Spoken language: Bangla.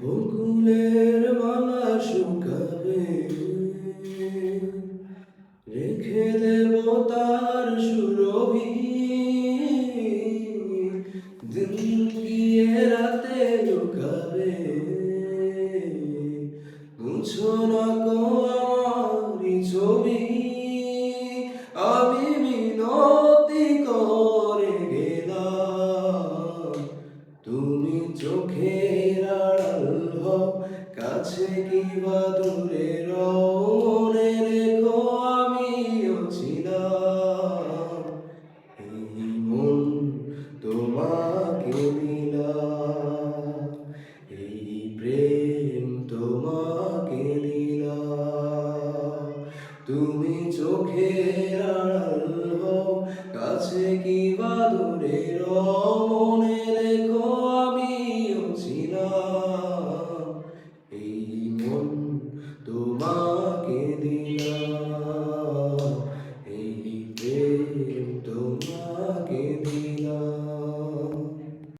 বকুলের মালা শুকাবে, রেখে দেব তার সুরভি। দিন গিয়ে রাতে লুকাবে, মুছো না গো আমারি ছবি। আমি মিনতি করে গেলাম, তুমি চোখের আড়াল হও, কাছে কিবা দূরে রও। মনে রেখো আমিও ছিলাম, এই মন তোমাকে দিলাম, এই প্রেম তোমাকে দিলাম। তুমি চোখের আড়াল হও, কাছে কিবা দূরে রও। মনে রেখো আমিও ছিলাম, এই মন তোমাকে দিলাম, এই প্রেম তোমাকে দিলাম।